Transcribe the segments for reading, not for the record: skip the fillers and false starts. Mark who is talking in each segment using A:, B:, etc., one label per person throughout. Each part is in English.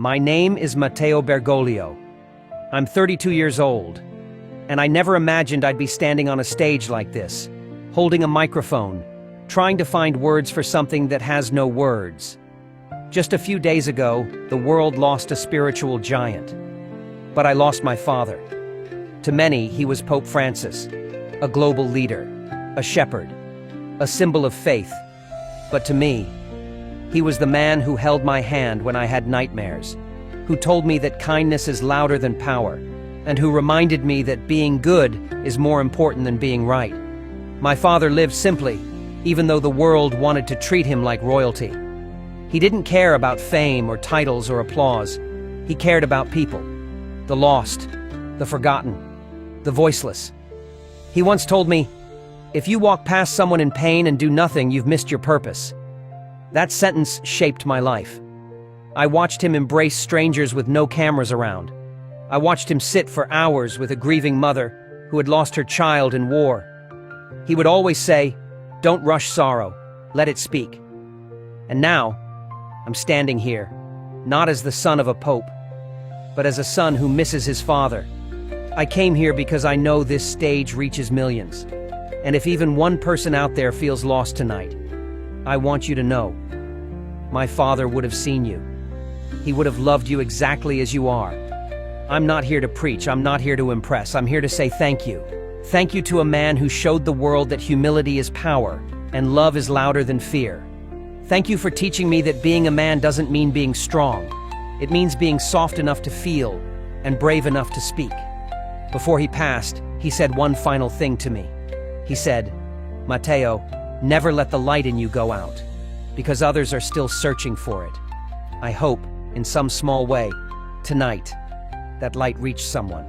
A: My name is Matteo Bergoglio. I'm 32 years old, and I never imagined I'd be standing on a stage like this, holding a microphone, trying to find words for something that has no words. Just a few days ago, the world lost a spiritual giant. But I lost my father. To many, he was Pope Francis, a global leader, a shepherd, a symbol of faith. But to me, he was the man who held my hand when I had nightmares, who told me that kindness is louder than power, and who reminded me that being good is more important than being right. My father lived simply, even though the world wanted to treat him like royalty. He didn't care about fame or titles or applause. He cared about people, the lost, the forgotten, the voiceless. He once told me, "If you walk past someone in pain and do nothing, you've missed your purpose." That sentence shaped my life. I watched him embrace strangers with no cameras around. I watched him sit for hours with a grieving mother who had lost her child in war. He would always say, "Don't rush sorrow, let it speak." And now, I'm standing here, not as the son of a pope, but as a son who misses his father. I came here because I know this stage reaches millions. And if even one person out there feels lost tonight, I want you to know, my father would have seen you. He would have loved you exactly as you are. I'm not here to preach, I'm not here to impress, I'm here to say thank you. Thank you to a man who showed the world that humility is power, and love is louder than fear. Thank you for teaching me that being a man doesn't mean being strong. It means being soft enough to feel, and brave enough to speak. Before he passed, he said one final thing to me. He said, "Matteo, never let the light in you go out, because others are still searching for it." I hope, in some small way, tonight, that light reached someone.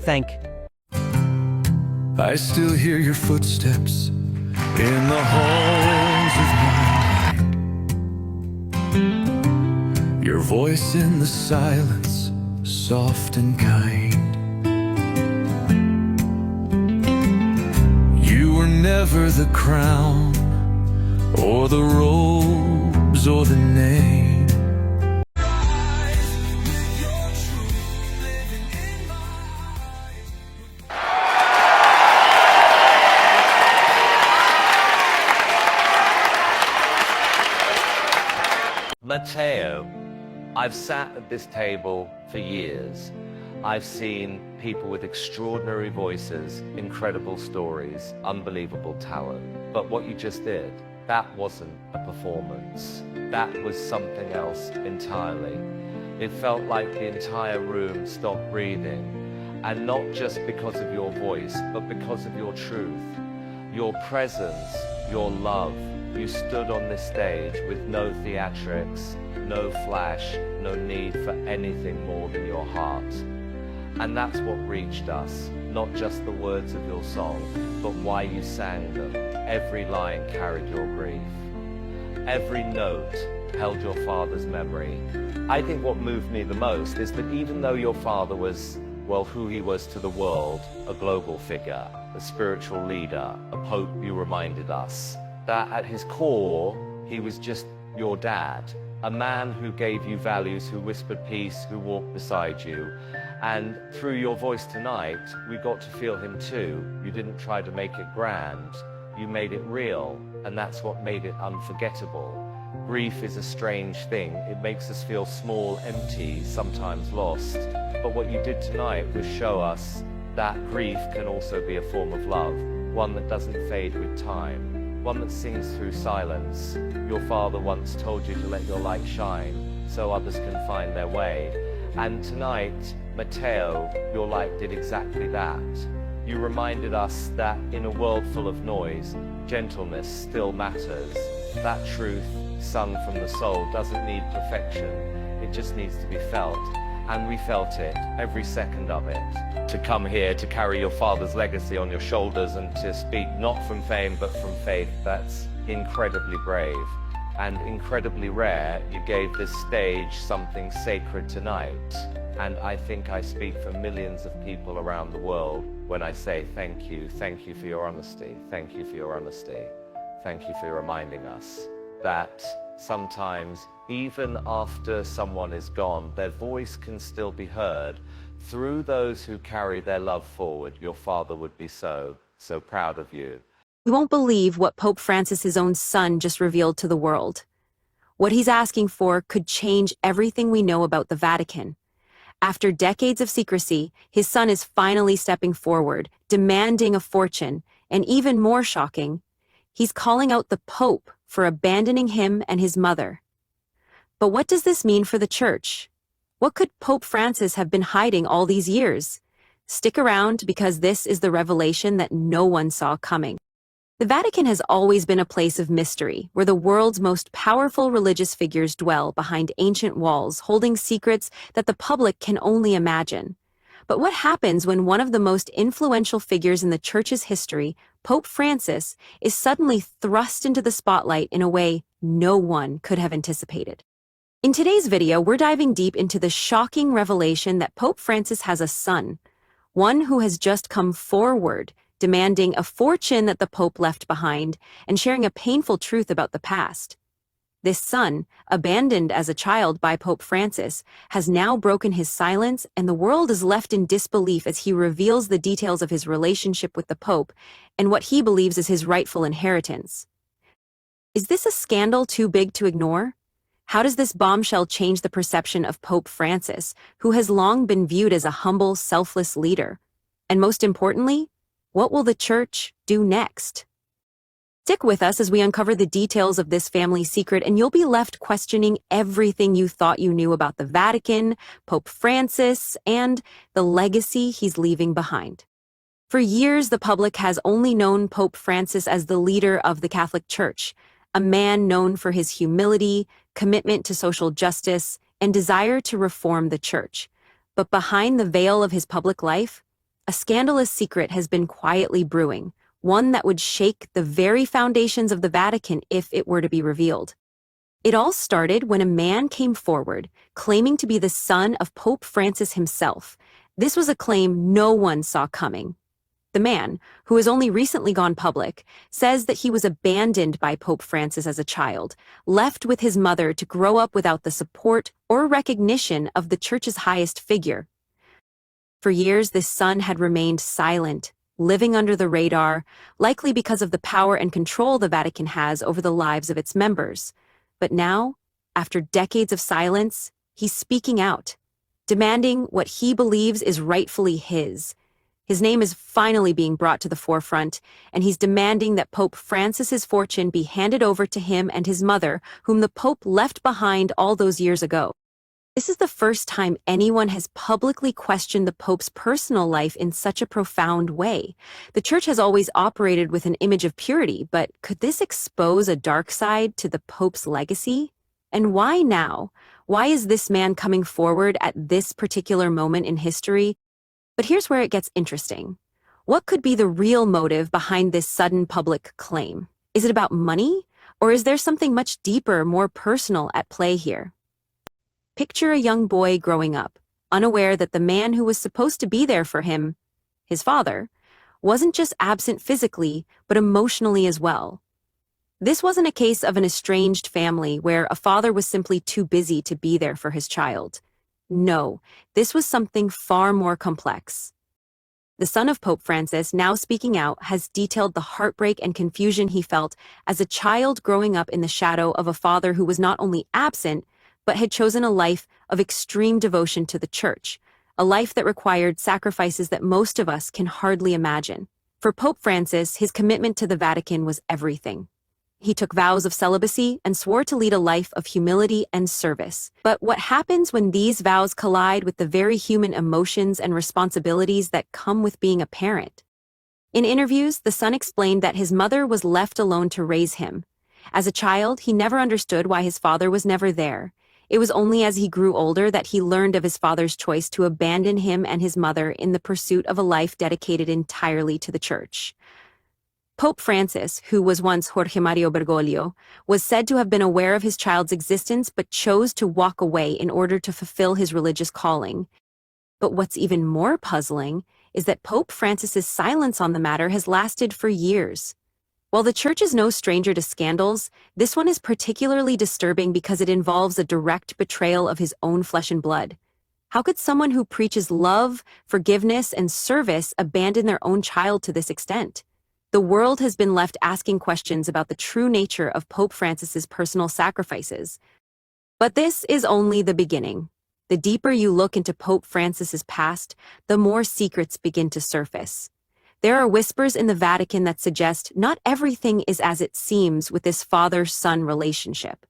A: Thank you.
B: I still hear your footsteps in the halls of my mind. Your voice in the silence, soft and kind. You were never the crown, or the robes, or the name.
C: Matteo, I've sat at this table for years. I've seen people with extraordinary voices, incredible stories, unbelievable talent. But what you just did, that wasn't a performance. That was something else entirely. It felt like the entire room stopped breathing. And not just because of your voice, but because of your truth, your presence, your love. You stood on this stage with no theatrics, no flash, no need for anything more than your heart. And that's what reached us, not just the words of your song, but why you sang them. Every line carried your grief. Every note held your father's memory. I think what moved me the most is that even though your father was, well, who he was to the world, a global figure, a spiritual leader, a pope, you reminded us, that at his core, he was just your dad, a man who gave you values, who whispered peace, who walked beside you. And through your voice tonight, we got to feel him too. You didn't try to make it grand, you made it real, and that's what made it unforgettable. Grief is a strange thing. It makes us feel small, empty, sometimes lost. But what you did tonight was show us that grief can also be a form of love, one that doesn't fade with time. One that sings through silence. Your father once told you to let your light shine so others can find their way. And tonight, Matteo, your light did exactly that. You reminded us that in a world full of noise, gentleness still matters. That truth, sung from the soul, doesn't need perfection. It just needs to be felt. And we felt it, every second of it. To come here to carry your father's legacy on your shoulders and to speak not from fame but from faith, that's incredibly brave and incredibly rare. You gave this stage something sacred tonight. And I think I speak for millions of people around the world when I say thank you for your honesty, thank you for your honesty, thank you for reminding us that sometimes, even after someone is gone, their voice can still be heard through those who carry their love forward. Your father would be so proud of you.
D: You won't believe what Pope Francis's own son just revealed to the world. What he's asking for could change everything we know about the Vatican. After decades of secrecy, his son is finally stepping forward, demanding a fortune, and even more shocking, he's calling out the Pope for abandoning him and his mother. But what does this mean for the Church? What could Pope Francis have been hiding all these years? Stick around, because this is the revelation that no one saw coming. The Vatican has always been a place of mystery, where the world's most powerful religious figures dwell behind ancient walls, holding secrets that the public can only imagine. But what happens when one of the most influential figures in the Church's history, Pope Francis, is suddenly thrust into the spotlight in a way no one could have anticipated? In today's video, we're diving deep into the shocking revelation that Pope Francis has a son, one who has just come forward, demanding a fortune that the Pope left behind and sharing a painful truth about the past. This son, abandoned as a child by Pope Francis, has now broken his silence, and the world is left in disbelief as he reveals the details of his relationship with the Pope and what he believes is his rightful inheritance. Is this a scandal too big to ignore? How does this bombshell change the perception of Pope Francis, who has long been viewed as a humble, selfless leader? And most importantly, what will the Church do next? Stick with us as we uncover the details of this family secret, and you'll be left questioning everything you thought you knew about the Vatican, Pope Francis, and the legacy he's leaving behind. For years, the public has only known Pope Francis as the leader of the Catholic Church, a man known for his humility, commitment to social justice, and desire to reform the Church. But behind the veil of his public life, a scandalous secret has been quietly brewing, one that would shake the very foundations of the Vatican if it were to be revealed. It all started when a man came forward, claiming to be the son of Pope Francis himself. This was a claim no one saw coming. The man, who has only recently gone public, says that he was abandoned by Pope Francis as a child, left with his mother to grow up without the support or recognition of the Church's highest figure. For years, this son had remained silent, living under the radar, likely because of the power and control the Vatican has over the lives of its members. But now, after decades of silence, he's speaking out, demanding what he believes is rightfully his. His name is finally being brought to the forefront, and he's demanding that Pope Francis's fortune be handed over to him and his mother, whom the Pope left behind all those years ago. This is the first time anyone has publicly questioned the Pope's personal life in such a profound way. The Church has always operated with an image of purity, but could this expose a dark side to the Pope's legacy? And why now? Why is this man coming forward at this particular moment in history? But here's where it gets interesting. What could be the real motive behind this sudden public claim? Is it about money? Or is there something much deeper, more personal at play here? Picture a young boy growing up, unaware that the man who was supposed to be there for him, his father, wasn't just absent physically, but emotionally as well. This wasn't a case of an estranged family where a father was simply too busy to be there for his child. No, this was something far more complex. The son of Pope Francis, now speaking out, has detailed the heartbreak and confusion he felt as a child growing up in the shadow of a father who was not only absent, but had chosen a life of extreme devotion to the Church, a life that required sacrifices that most of us can hardly imagine. For Pope Francis, his commitment to the Vatican was everything. He took vows of celibacy and swore to lead a life of humility and service. But what happens when these vows collide with the very human emotions and responsibilities that come with being a parent? In interviews, the son explained that his mother was left alone to raise him. As a child, he never understood why his father was never there. It was only as he grew older that he learned of his father's choice to abandon him and his mother in the pursuit of a life dedicated entirely to the Church. Pope Francis, who was once Jorge Mario Bergoglio, was said to have been aware of his child's existence but chose to walk away in order to fulfill his religious calling. But what's even more puzzling is that Pope Francis's silence on the matter has lasted for years. While the church is no stranger to scandals, this one is particularly disturbing because it involves a direct betrayal of his own flesh and blood. How could someone who preaches love, forgiveness, and service abandon their own child to this extent? The world has been left asking questions about the true nature of Pope Francis's personal sacrifices. But this is only the beginning. The deeper you look into Pope Francis's past, the more secrets begin to surface. There are whispers in the Vatican that suggest not everything is as it seems with this father-son relationship.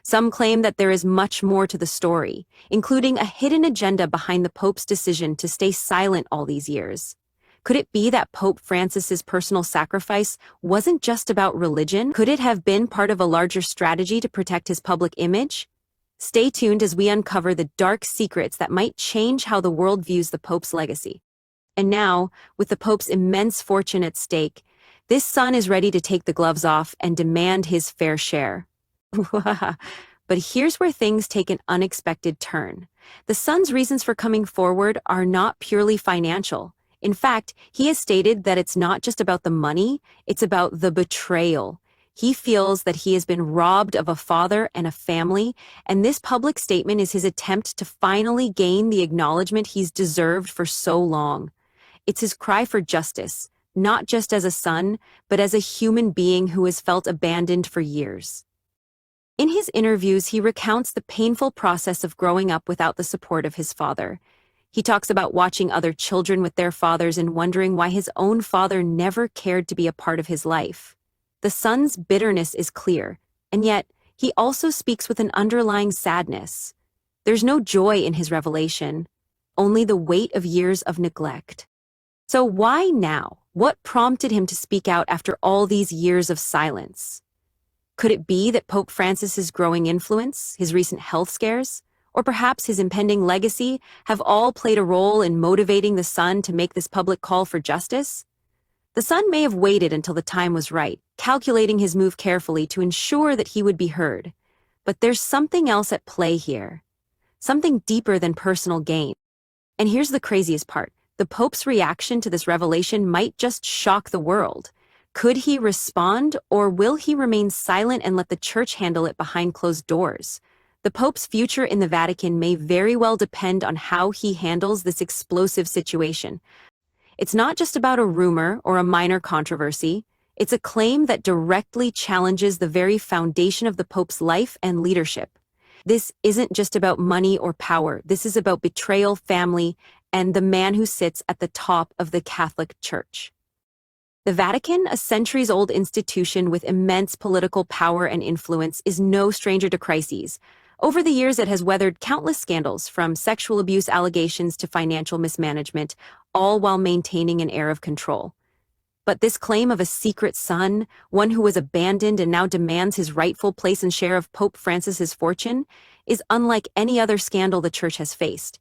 D: Some claim that there is much more to the story, including a hidden agenda behind the Pope's decision to stay silent all these years. Could it be that Pope Francis's personal sacrifice wasn't just about religion? Could it have been part of a larger strategy to protect his public image? Stay tuned as we uncover the dark secrets that might change how the world views the Pope's legacy. And now, with the Pope's immense fortune at stake, this son is ready to take the gloves off and demand his fair share. But here's where things take an unexpected turn. The son's reasons for coming forward are not purely financial. In fact, he has stated that it's not just about the money, it's about the betrayal. He feels that he has been robbed of a father and a family, and this public statement is his attempt to finally gain the acknowledgement he's deserved for so long. It's his cry for justice, not just as a son, but as a human being who has felt abandoned for years. In his interviews, he recounts the painful process of growing up without the support of his father. He talks about watching other children with their fathers and wondering why his own father never cared to be a part of his life. The son's bitterness is clear, and yet he also speaks with an underlying sadness. There's no joy in his revelation, only the weight of years of neglect. So why now? What prompted him to speak out after all these years of silence? Could it be that Pope Francis's growing influence, his recent health scares, or perhaps his impending legacy have all played a role in motivating the son to make this public call for justice? The son may have waited until the time was right, calculating his move carefully to ensure that he would be heard. But there's something else at play here. Something deeper than personal gain. And here's the craziest part. The Pope's reaction to this revelation might just shock the world. Could he respond, or will he remain silent and let the church handle it behind closed doors? The Pope's future in the Vatican may very well depend on how he handles this explosive situation. It's not just about a rumor or a minor controversy. It's a claim that directly challenges the very foundation of the Pope's life and leadership. This isn't just about money or power. This is about betrayal, family, and the man who sits at the top of the Catholic Church. The Vatican, a centuries-old institution with immense political power and influence, is no stranger to crises. Over the years, it has weathered countless scandals, from sexual abuse allegations to financial mismanagement, all while maintaining an air of control. But this claim of a secret son, one who was abandoned and now demands his rightful place and share of Pope Francis's fortune, is unlike any other scandal the Church has faced.